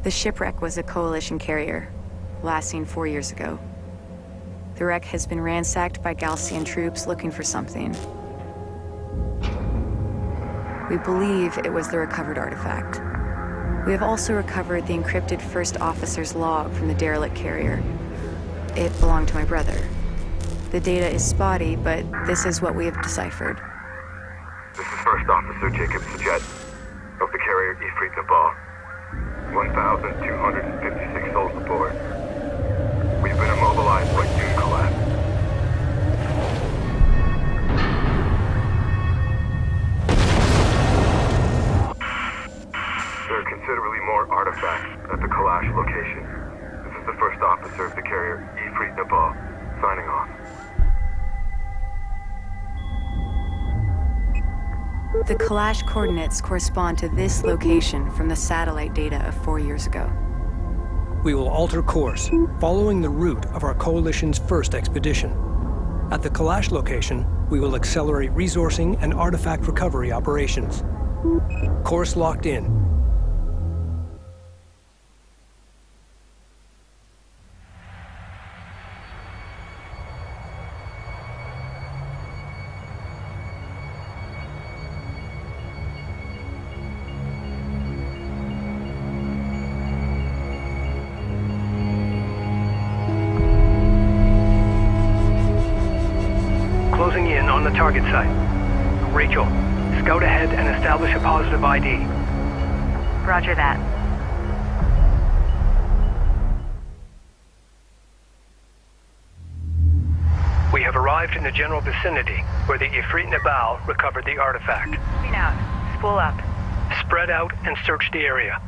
The shipwreck was a Coalition carrier, last seen 4 years ago. The wreck has been ransacked by Galcian troops looking for something. We believe it was the recovered artifact. We have also recovered the encrypted first officer's log from the derelict carrier. It belonged to my brother. The data is spotty, but this is what we have deciphered. This is First Officer Jacob Sajet of the carrier Ifrit Nabal. 1,256 souls aboard. We've been immobilized by dune collapse. There are considerably more artifacts at the Kalash location. This is the First Officer of the carrier Ifrit Nabal, signing off. The Kalash coordinates correspond to this location from the satellite data of 4 years ago. We will alter course, following the route of our Coalition's first expedition. At the Kalash location, we will accelerate resourcing and artifact recovery operations. Course locked in. Closing in on the target site. Rachel, scout ahead and establish a positive ID. Roger that. We have arrived in the general vicinity where the Ifrit Nabal recovered the artifact. Moving out. Spool up. Spread out and search the area.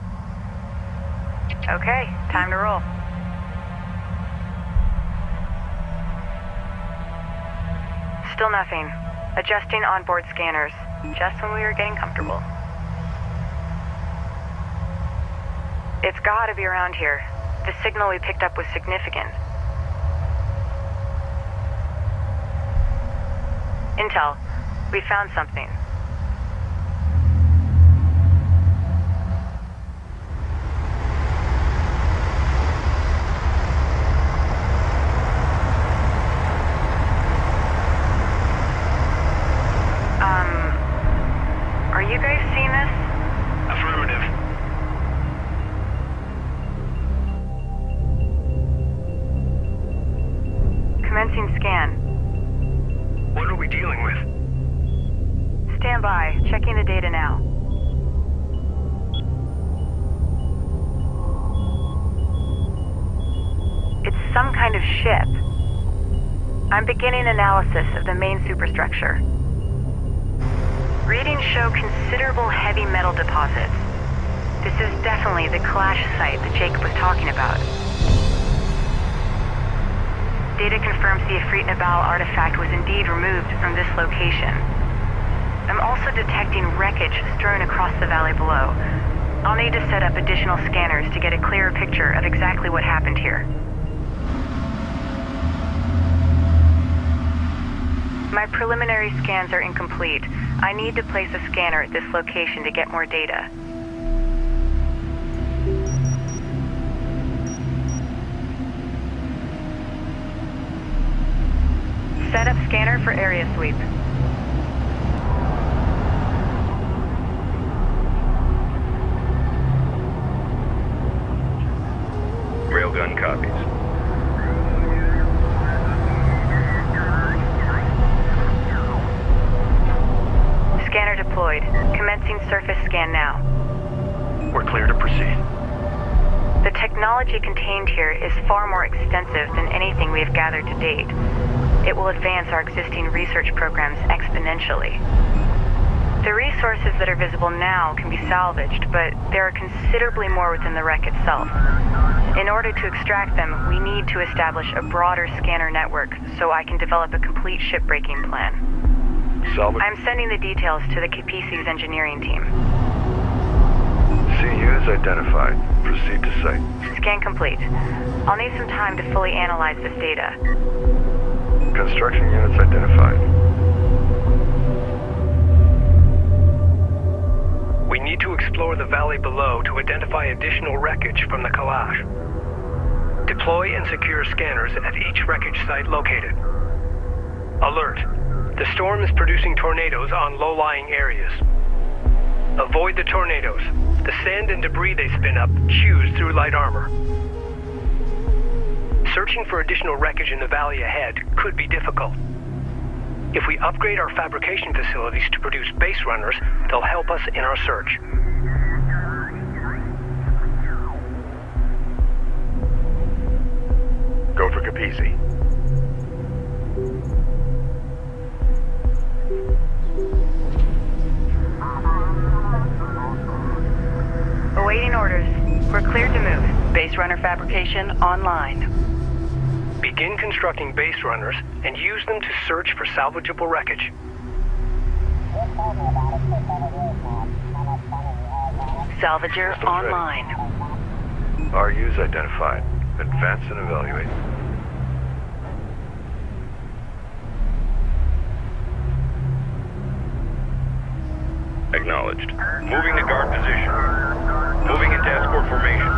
Okay, time to roll. Still nothing. Adjusting onboard scanners, just when we were getting comfortable. It's gotta be around here. The signal we picked up was significant. Intel, we found something. Are you guys seeing this? Affirmative. Commencing scan. What are we dealing with? Stand by. Checking the data now. It's some kind of ship. I'm beginning analysis of the main superstructure. Readings show considerable heavy metal deposits. This is definitely the Kalash site that Jacob was talking about. Data confirms the Ifrit Nabal artifact was indeed removed from this location. I'm also detecting wreckage strewn across the valley below. I'll need to set up additional scanners to get a clearer picture of exactly what happened here. My preliminary scans are incomplete. I need to place a scanner at this location to get more data. Set up scanner for area sweep. Railgun copies. Scanner deployed. Commencing surface scan now. We're clear to proceed. The technology contained here is far more extensive than anything we have gathered to date. It will advance our existing research programs exponentially. The resources that are visible now can be salvaged, but there are considerably more within the wreck itself. In order to extract them, we need to establish a broader scanner network so I can develop a complete shipbreaking plan. I'm sending the details to the Capisi's engineering team. CU is identified. Proceed to site. Scan complete. I'll need some time to fully analyze this data. Construction units identified. We We need to explore the valley below to identify additional wreckage from the Kalash. Deploy and secure scanners at each wreckage site located. Alert. The storm is producing tornadoes on low-lying areas. Avoid the tornadoes. The sand and debris they spin up chews through light armor. Searching for additional wreckage in the valley ahead could be difficult. If we upgrade our fabrication facilities to produce base runners, they'll help us in our search. Go for Capizzi. Awaiting orders. We're cleared to move. Base runner fabrication online. Begin constructing base runners and use them to search for salvageable wreckage. Salvager online. RU's identified. Advance and evaluate. Acknowledged. Moving to guard position. Moving into escort formation.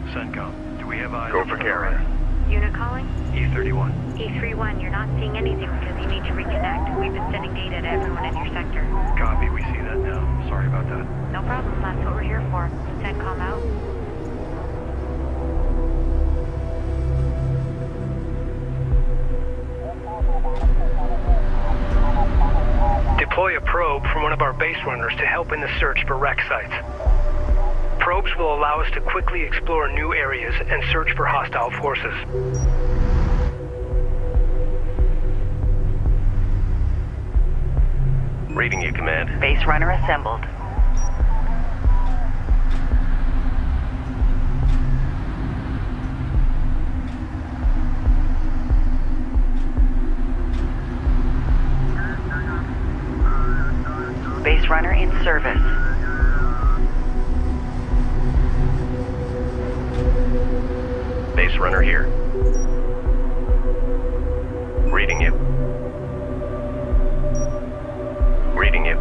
CENTCOM, do we have eyes? Go for carrier. Unit calling? E31. E31, you're not seeing anything because you need to reconnect. We've been sending data to everyone in your sector. Copy, we see that now. Sorry about that. No problem, that's what we're here for. CENTCOM out. Deploy a probe from one of our base runners to help in the search for wreck sites. Probes will allow us to quickly explore new areas and search for hostile forces. Reading you, Command. Base runner assembled. Base runner in service. Base runner here. Reading you. Reading you.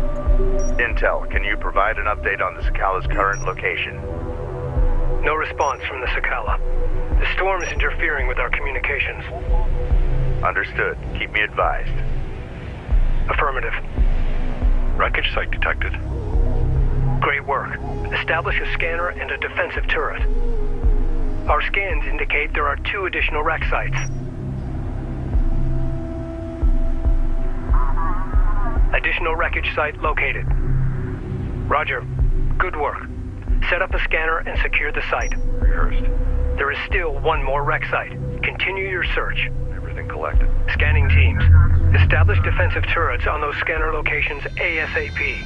Intel, can you provide an update on the Sakala's current location? No response from the Sakala. The storm is interfering with our communications. Understood. Keep me advised. Affirmative. Wreckage site detected. Great work. Establish a scanner and a defensive turret. Our scans indicate there are 2 additional wreck sites. Additional wreckage site located. Roger. Good work. Set up a scanner and secure the site. Rehearsed. There is still 1 more wreck site. Continue your search. Everything collected. Scanning teams. Establish defensive turrets on those scanner locations ASAP.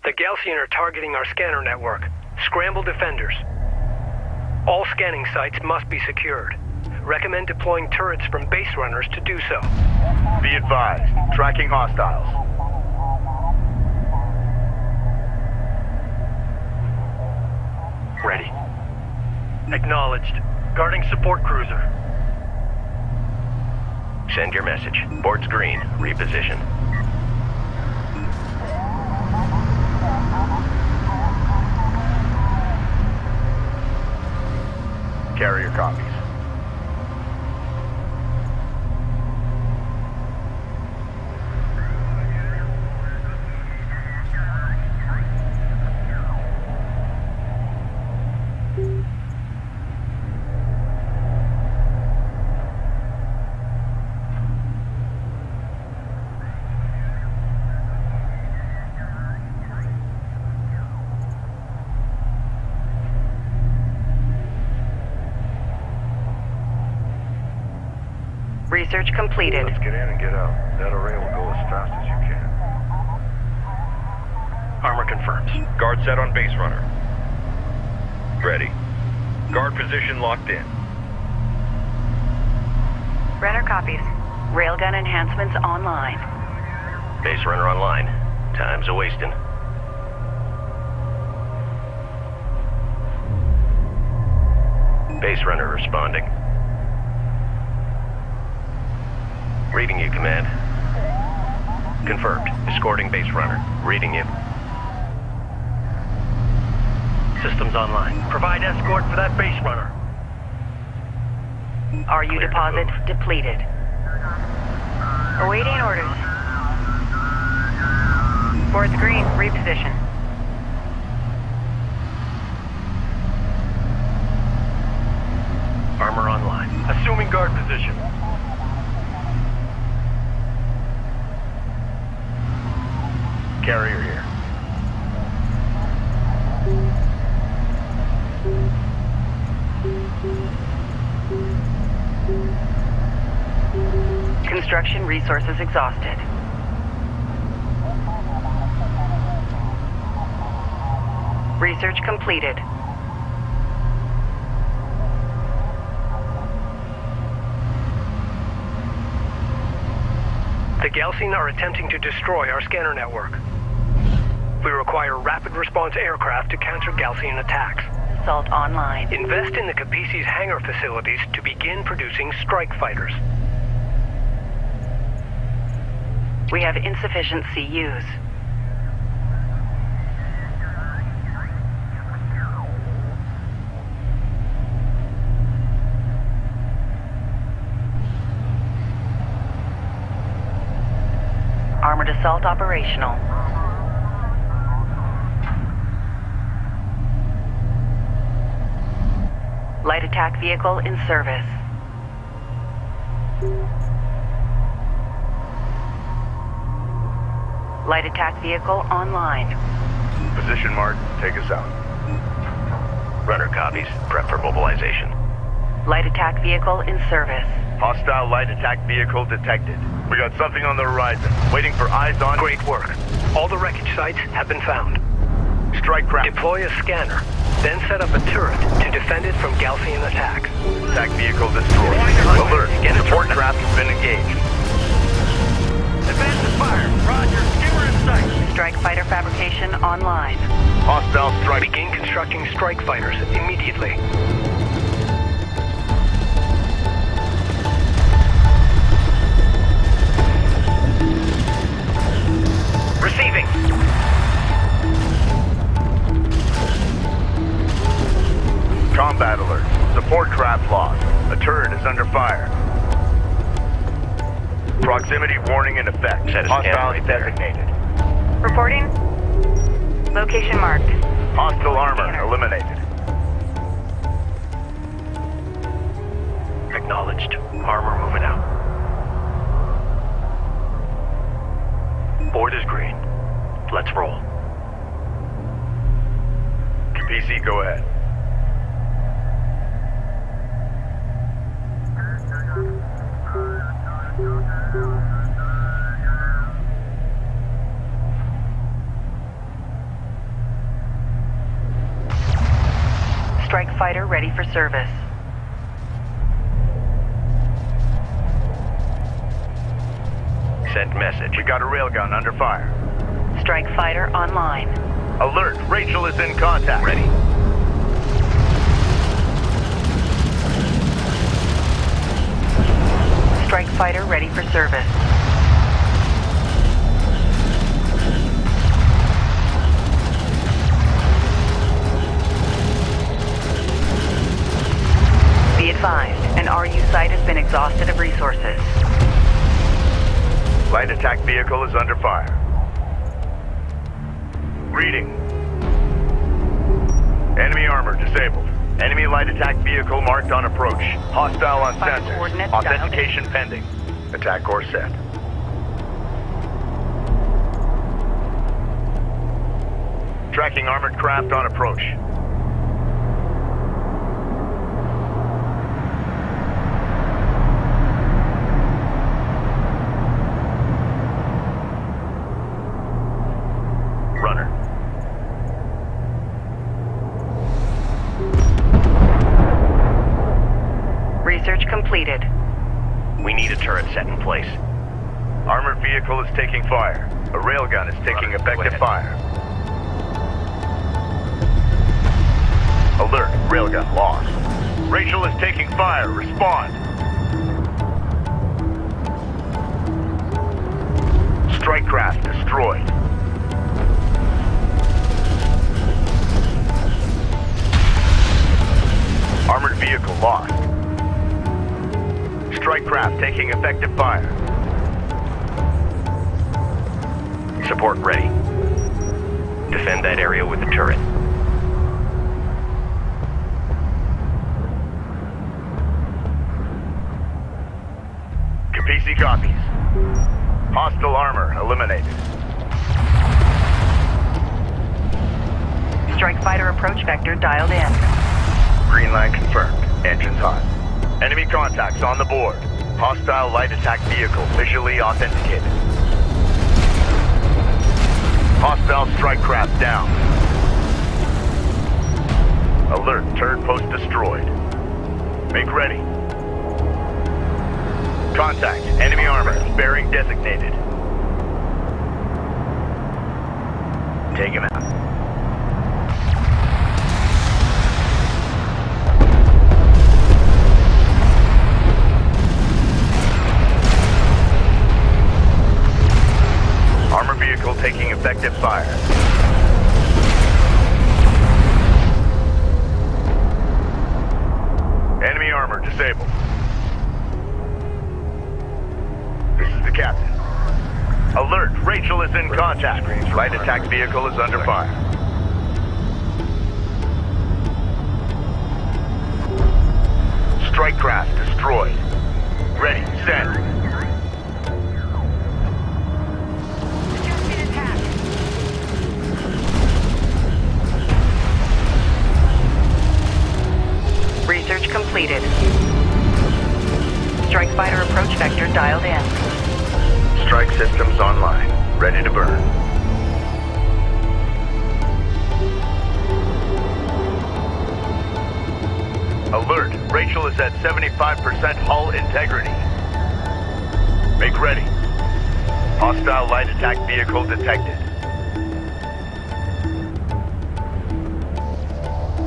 The Galcian are targeting our scanner network. Scramble defenders. All scanning sites must be secured. Recommend deploying turrets from base runners to do so. Be advised. Tracking hostiles. Ready. Acknowledged. Guarding support cruiser. Send your message. Board's green. Reposition. Carrier copies. Research completed. Let's get in and get out. That array will go as fast as you can. Armor confirms. Guard set on base runner. Ready. Guard position locked in. Runner copies. Railgun enhancements online. Base runner online. Time's a-wasting. Base runner responding. Reading you, Command. Confirmed. Escorting base runner. Reading you. Systems online. Provide escort for that base runner. RU Clear to deposit move. depleted. Awaiting orders. Board's green, reposition. Armor online. Assuming guard position. Carrier here. Construction resources exhausted. Research completed. The Galcian are attempting to destroy our scanner network. We require rapid response aircraft to counter Galcian attacks. Assault online. Invest in the Capisi's hangar facilities to begin producing strike fighters. We have insufficient CUs. Armored assault operational. Light attack vehicle in service. Light attack vehicle online. Position mark. Take us out. Runner copies. Prep for mobilization. Light attack vehicle in service. Hostile light attack vehicle detected. We got something on the horizon. Waiting for eyes on. Great work. All the wreckage sites have been found. Strike craft. Deploy a scanner, then set up a turret to defend it from Galcian attacks. Attack vehicle destroyed. Alert. Support craft has been engaged. Advance the fire. Roger. Skimmer in sight. Strike fighter fabrication online. Hostile strike. Begin constructing strike fighters immediately. Receiving. Combat alert. Support craft lost. A turret is under fire. Proximity warning in effect. Hostile designated. Reporting. Location marked. Hostile armor eliminated. Acknowledged. Armor moving out. Board is green. Let's roll. PC, go ahead. Strike fighter ready for service. Sent message. We got a railgun under fire. Strike fighter online. Alert. Rachel is in contact. Ready. Strike fighter ready for service. Be advised, an RU site has been exhausted of resources. Light attack vehicle is under fire. Reading. Enemy armor disabled. Enemy light attack vehicle marked on approach. Hostile on Fire sensors. coordinates Authentication pending. Attack course set. Tracking armored craft on approach. Runner. Research completed. We need a turret set in place. Armored vehicle is taking fire. A railgun is taking effective fire. Alert, railgun lost. Rachel is taking fire. Respond. Strike craft destroyed. Armored vehicle lost. Strike craft taking effective fire. Support ready. Defend that area with the turret. Capisi copies. Hostile armor eliminated. Strike fighter approach vector dialed in. Green line confirmed. Engines hot. Enemy contacts on the board. Hostile light attack vehicle visually authenticated. Hostile strike craft down. Alert, turret post destroyed. Make ready. Contact, enemy armor, bearing designated. Take him out. Armor vehicle taking effective fire. Enemy armor disabled. This is the captain. Alert, Rachel is in contact. Light attack vehicle is under fire. Strike craft destroyed. Ready, send. Research completed. Strike fighter approach vector dialed in. Strike systems online. Ready to burn. Alert! Rachel is at 75% hull integrity. Make ready. Hostile light attack vehicle detected.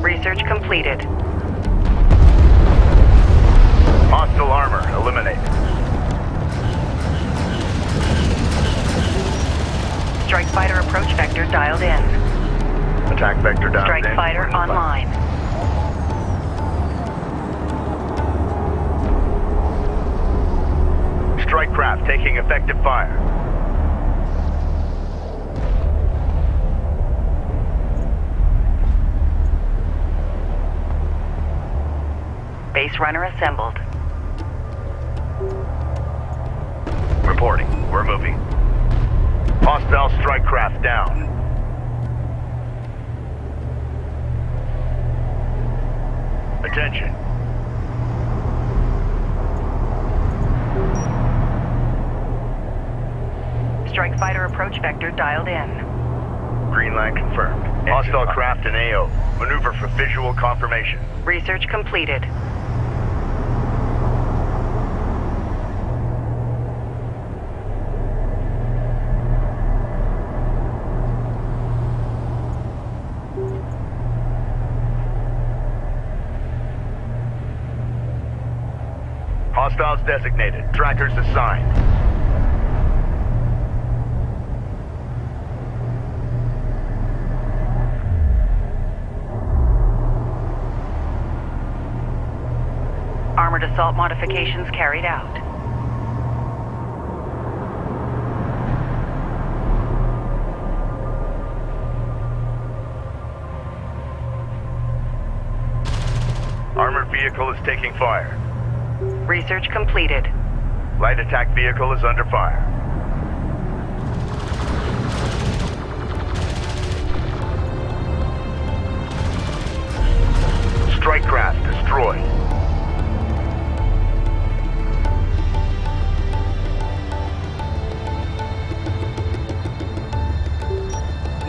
Research completed. Hostile armor eliminated. Strike fighter approach vector dialed in. Attack vector down. Strike fighter online. Strike craft taking effective fire. Base runner assembled. Reporting. We're moving. Hostile strike craft down. Attention. Strike fighter approach vector dialed in. Green line confirmed. Hostile craft in AO. Maneuver for visual confirmation. Research completed. Hostiles designated. Trackers assigned. Armored assault modifications carried out. Armored vehicle is taking fire. Research completed. Light attack vehicle is under fire. Strike craft destroyed.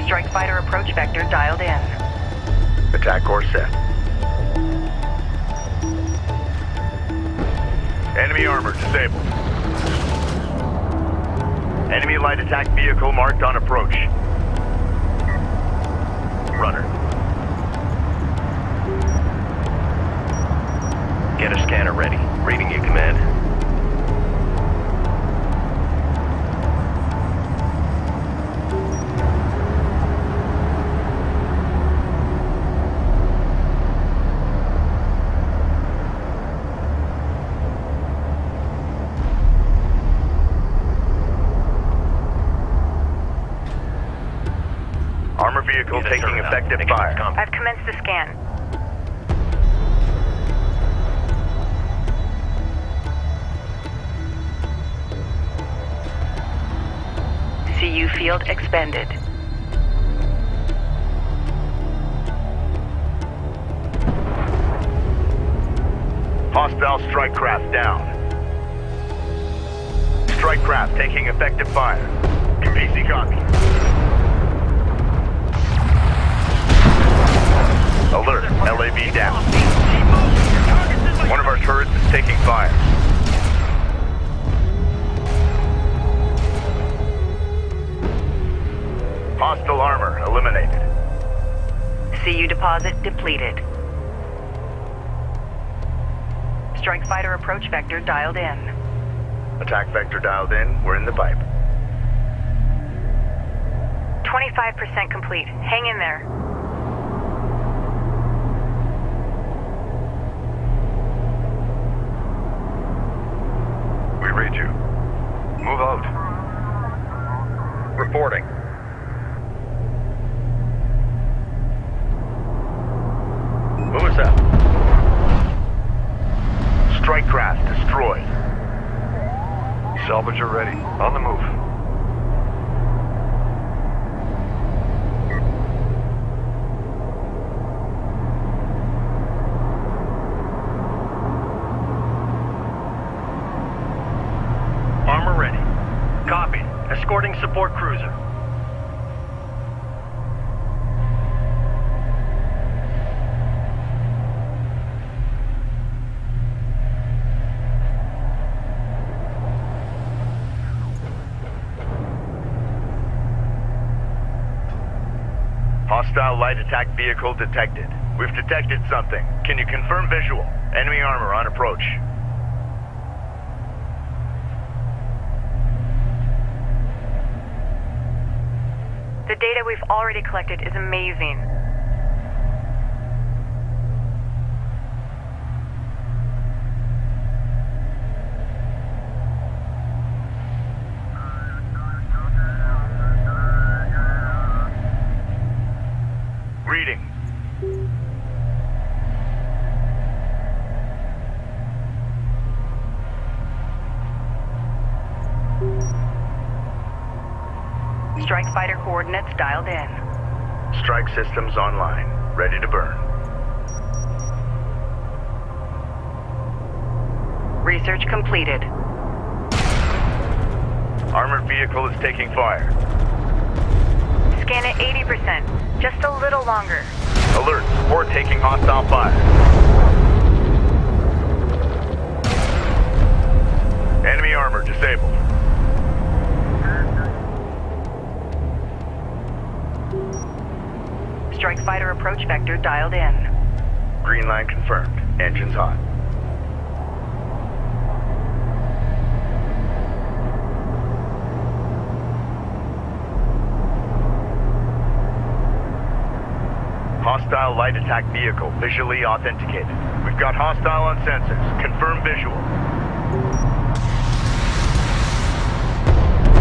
Strike fighter approach vector dialed in. Attack course set. Enemy armor disabled. Enemy light attack vehicle marked on approach. Runner. Get a scanner ready. Reading you, Command. Armor vehicle taking effective fire. I've commenced the scan. CU field expended. Hostile strike craft down. Strike craft taking effective fire. PC copy. Alert, LAV down. One of our turrets is taking fire. Hostile armor eliminated. CU deposit depleted. Strike fighter approach vector dialed in. Attack vector dialed in. We're in the pipe. 25% complete. Hang in there. We read you. Move out. Reporting. Move us out. Strike craft destroyed. Salvager ready. On the move. Armor ready. Copy. Escorting support cruiser. Hostile light attack vehicle detected. We've detected something. Can you confirm visual? Enemy armor on approach. The data we've already collected is amazing. Reading. Strike fighter coordinates dialed in. Strike systems online. Ready to burn. Research completed. Armored vehicle is taking fire. Scan at 80%. Just a little longer. Alert. Support taking hostile fire. Enemy armor disabled. Strike fighter approach vector dialed in. Green line confirmed. Engines hot. Hostile light attack vehicle visually authenticated. We've got hostile on sensors. Confirm visual.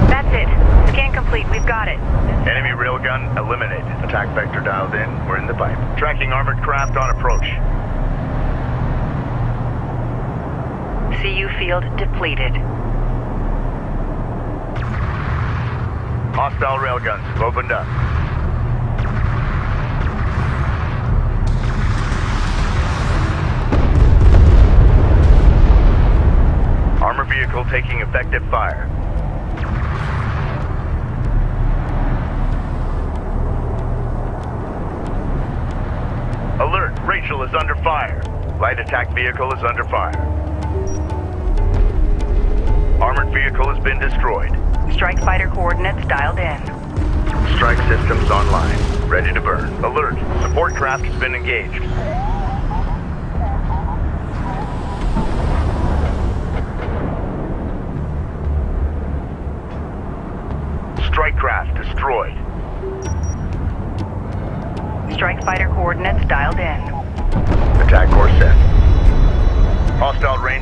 That's it. Scan complete. We've got it. Enemy railgun eliminated. Attack vector dialed in. We're in the pipe. Tracking armored craft on approach. CU field depleted. Hostile railguns have opened up. Armor vehicle taking effective fire. Alert! Rachel is under fire. Light attack vehicle is under fire. Armored vehicle has been destroyed. Strike fighter coordinates dialed in. Strike systems online. Ready to burn. Alert! Support craft has been engaged.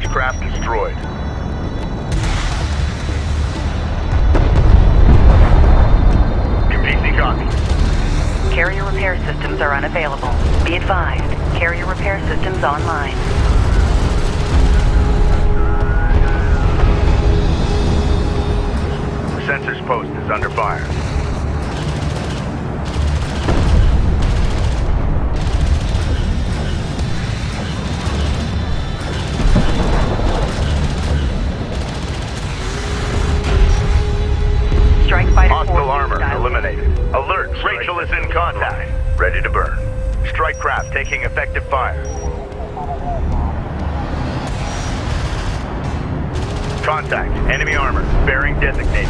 Exchange craft destroyed. Capisi copies. Carrier repair systems are unavailable. Be advised, carrier repair systems online. The sensors post is under fire. Strike fighter Hostile armor dialed in. eliminated. Alert, Rachel is in contact. Ready to burn. Strike craft taking effective fire. Contact. Enemy armor. Bearing designated.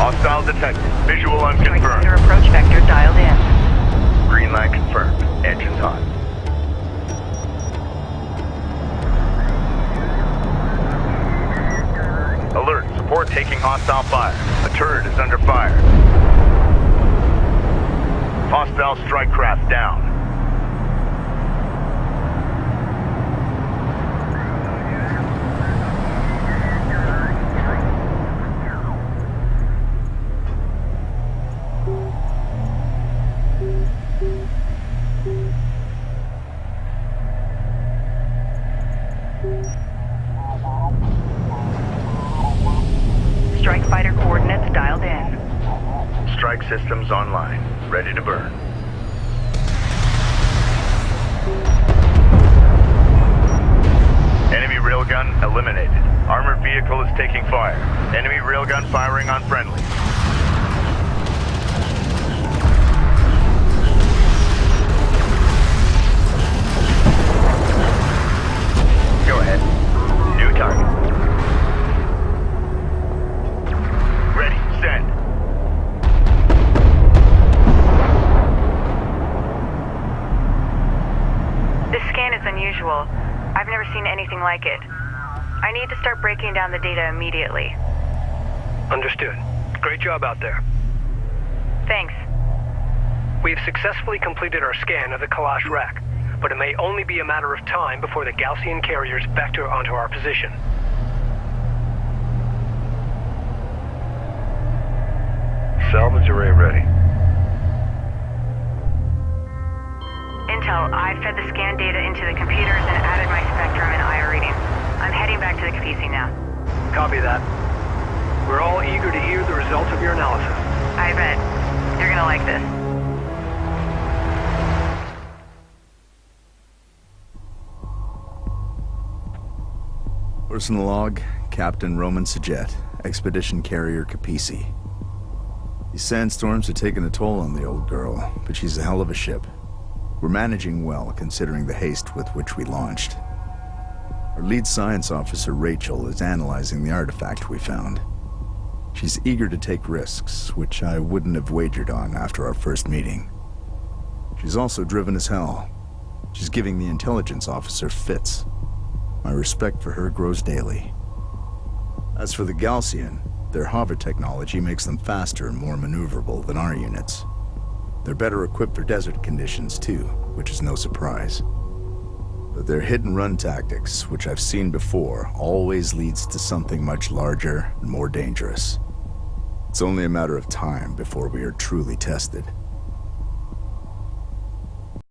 Hostile detected. Visual Strike unconfirmed. fighter approach vector dialed in. Green light confirmed. Engines on. Alert. Support taking hostile fire. A turret is under fire. Hostile strike craft down. Strike fighter coordinates dialed in. Strike systems online. Ready to burn. Enemy railgun eliminated. Armored vehicle is taking fire. Enemy railgun firing on friendly. Go ahead. New target. Ready. Send. This scan is unusual. I've never seen anything like it. I need to start breaking down the data immediately. Understood. Great job out there. Thanks. We've successfully completed our scan of the Kalash rack, but it may only be a matter of time before the Gaussian carriers vector onto our position. Salvage array ready. Intel, I fed the scan data into the computers and added my spectrum and IR readings. I'm heading back to the Capisi now. Copy that. We're all eager to hear the results of your analysis. I bet. You're gonna like this. Personal log, Captain Roman Sajet, Expedition Carrier Capisi. These sandstorms are taking a toll on the old girl, but she's a hell of a ship. We're managing well, considering the haste with which we launched. Our lead science officer, Rachel, is analyzing the artifact we found. She's eager to take risks, which I wouldn't have wagered on after our first meeting. She's also driven as hell. She's giving the intelligence officer fits. My respect for her grows daily. As for the Gaussian, their hover technology makes them faster and more maneuverable than our units. They're better equipped for desert conditions too, which is no surprise. But their hit-and-run tactics, which I've seen before, always leads to something much larger and more dangerous. It's only a matter of time before we are truly tested.